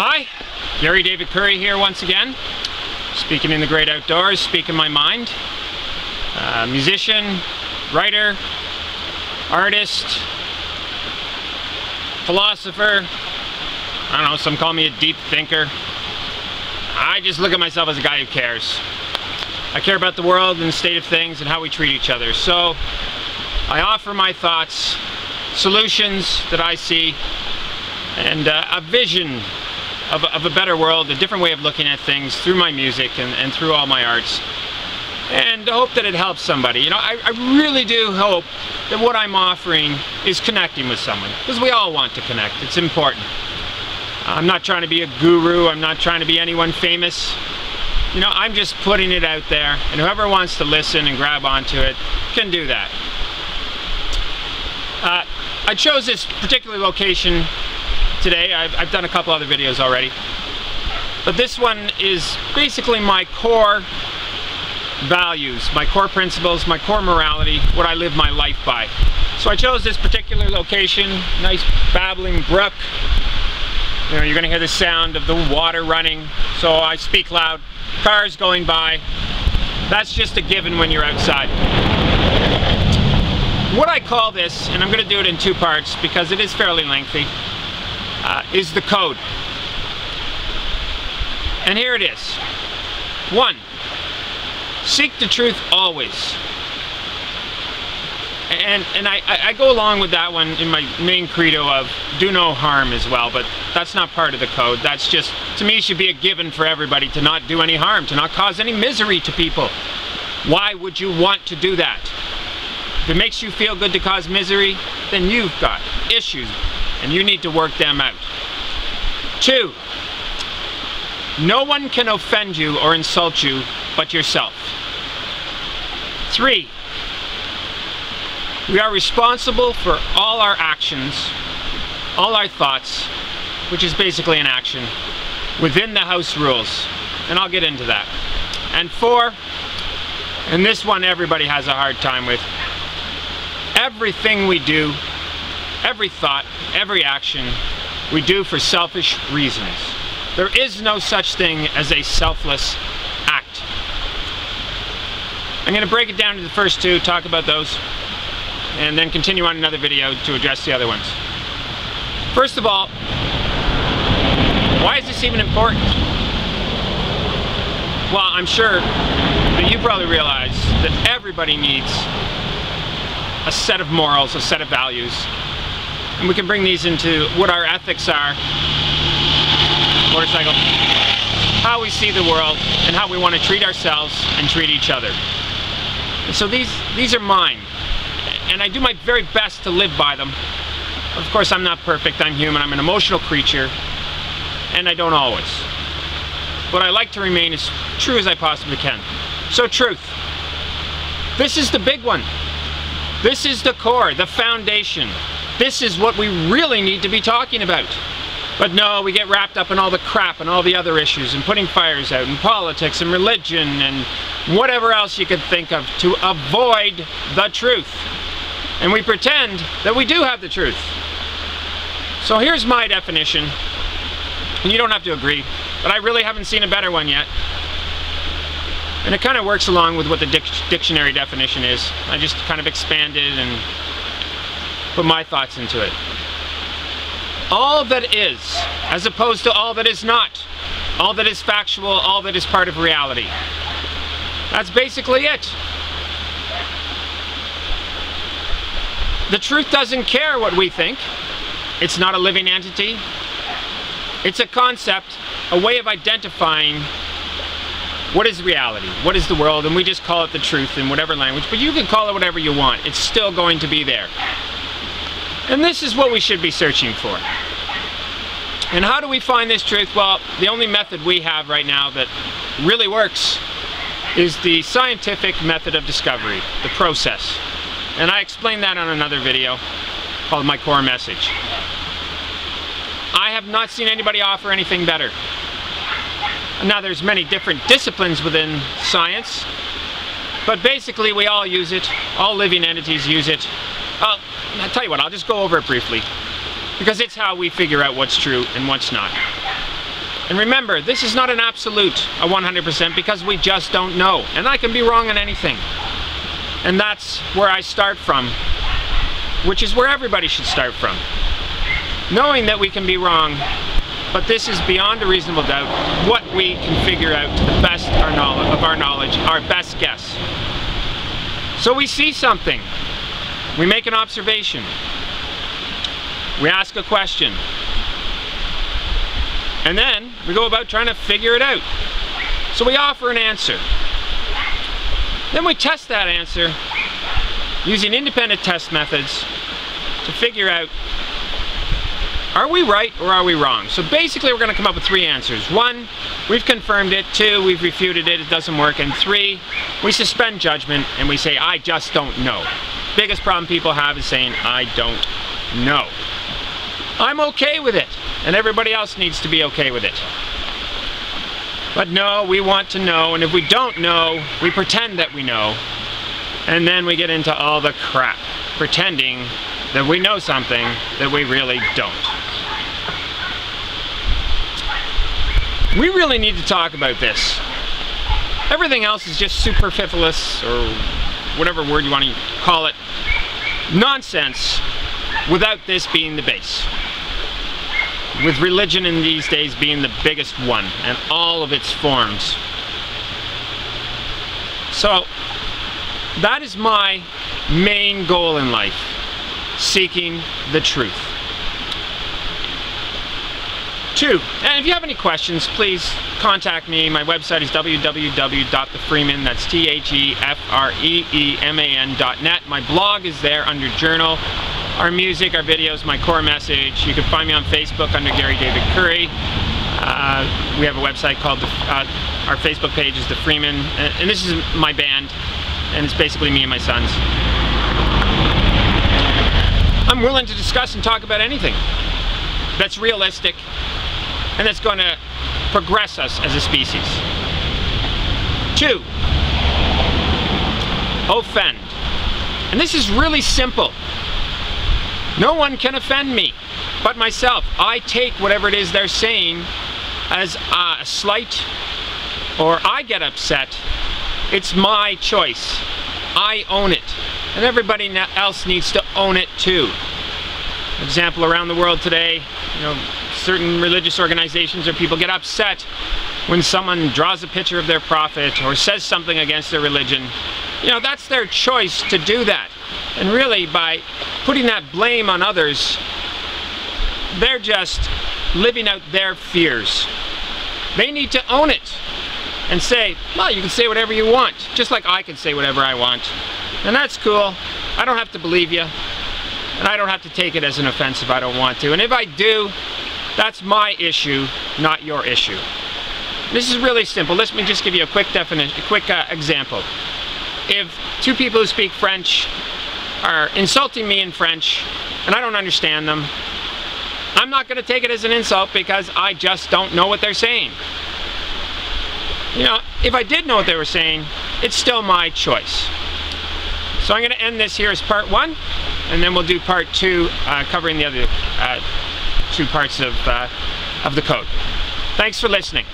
Hi, Gary David Currie here once again, speaking in the great outdoors, speaking my mind. Musician, writer, artist, philosopher. I don't know, some call me a deep thinker. I just look at myself as a guy who cares. I care about the world and the state of things and how we treat each other. So I offer my thoughts, solutions that I see, and a vision of a better world, a different way of looking at things through my music and through all my arts. And I hope that it helps somebody. You know, I really do hope that what I'm offering is connecting with someone, because we all want to connect. It's important. I'm not trying to be a guru. I'm not trying to be anyone famous. You know, I'm just putting it out there, and whoever wants to listen and grab onto it can do that. I chose this particular location today. I've done a couple other videos already, but this one is basically my core values, my core principles, my core morality, what I live my life by. So I chose this particular location, nice babbling brook. You know, you're going to hear the sound of the water running, so I speak loud. Cars going by. That's just a given when you're outside. What I call this, and I'm going to do it in two parts because it is fairly lengthy, is the code. And here it is. 1. Seek the truth always. And I go along with that one in my main credo of do no harm as well, but that's not part of the code. That's just, to me, should be a given for everybody, to not do any harm, to not cause any misery to people. Why would you want to do that? If it makes you feel good to cause misery, then you've got issues and you need to work them out. 2. No one can offend you or insult you but yourself. 3. We are responsible for all our actions, all our thoughts, which is basically an action, within the house rules. And I'll get into that. And 4, and this one everybody has a hard time with, everything we do, every thought, every action, we do for selfish reasons. There is no such thing as a selfless act. I'm going to break it down to the first two, talk about those, and then continue on another video to address the other ones. First of all, why is this even important? Well, I'm sure that you probably realize that everybody needs a set of morals, a set of values, and we can bring these into what our ethics are, motorcycle, how we see the world, and how we want to treat ourselves and treat each other. And so these are mine, and I do my very best to live by them. Of course, I'm not perfect, I'm human, I'm an emotional creature, and I don't always. But I like to remain as true as I possibly can. So truth. This is the big one. This is the core, the foundation. This is what we really need to be talking about. But no, we get wrapped up in all the crap and all the other issues and putting fires out and politics and religion and whatever else you could think of to avoid the truth. And we pretend that we do have the truth. So here's my definition, and you don't have to agree, but I really haven't seen a better one yet. And it kind of works along with what the dictionary definition is. I just kind of expanded and put my thoughts into it. All that is, as opposed to all that is not. All that is factual, all that is part of reality. That's basically it. The truth doesn't care what we think. It's not a living entity. It's a concept, a way of identifying what is reality, what is the world, and we just call it the truth in whatever language, but you can call it whatever you want. It's still going to be there. And this is what we should be searching for. And how do we find this truth? Well, the only method we have right now that really works is the scientific method of discovery, the process. And I explained that on another video called My Core Message. I have not seen anybody offer anything better. Now there's many different disciplines within science, but basically we all use it, all living entities use it. I'll tell you what, I'll just go over it briefly, because it's how we figure out what's true and what's not. And remember, this is not an absolute, a 100%, because we just don't know. And I can be wrong on anything. And that's where I start from, which is where everybody should start from. Knowing that we can be wrong, but this is beyond a reasonable doubt what we can figure out to the best of our knowledge, our best guess. So we see something, we make an observation, we ask a question, and then we go about trying to figure it out. So we offer an answer. Then we test that answer using independent test methods to figure out, are we right or are we wrong? So basically we're going to come up with 3 answers. 1, we've confirmed it. 2, we've refuted it, it doesn't work. And 3, we suspend judgment and we say, I just don't know. Biggest problem people have is saying, I don't know. I'm okay with it, and everybody else needs to be okay with it. But no, we want to know, and if we don't know, we pretend that we know. And then we get into all the crap, pretending that we know something that we really don't. We really need to talk about this. Everything else is just superfluous, or whatever word you want to call it, nonsense, without this being the base. With religion in these days being the biggest one, and all of its forms. So, that is my main goal in life, seeking the truth. 2, and if you have any questions, please contact me. My website is www.thefreeman, that's THEFREEMAN.net. My blog is there under Journal. Our music, our videos, my core message. You can find me on Facebook under Gary David Currie. We have a website called, our Facebook page is The Freeman, and this is my band, and it's basically me and my sons. I'm willing to discuss and talk about anything that's realistic and that's going to progress us as a species. 2, offend. And this is really simple. No one can offend me but myself. I take whatever it is they're saying as a slight, or I get upset. It's my choice. I own it. And everybody else needs to own it too. For example, around the world today, certain religious organizations or people get upset when someone draws a picture of their prophet or says something against their religion. That's their choice to do that. And really, by putting that blame on others, they're just living out their fears. They need to own it and say, well, you can say whatever you want, just like I can say whatever I want. And that's cool. I don't have to believe you. And I don't have to take it as an offense if I don't want to. And if I do, that's my issue, not your issue. This is really simple. Let me just give you a quick example. If 2 people who speak French are insulting me in French, and I don't understand them, I'm not going to take it as an insult because I just don't know what they're saying. If I did know what they were saying, it's still my choice. So I'm going to end this here as part 1, and then we'll do part 2, covering the other 2 parts of the code. Thanks for listening.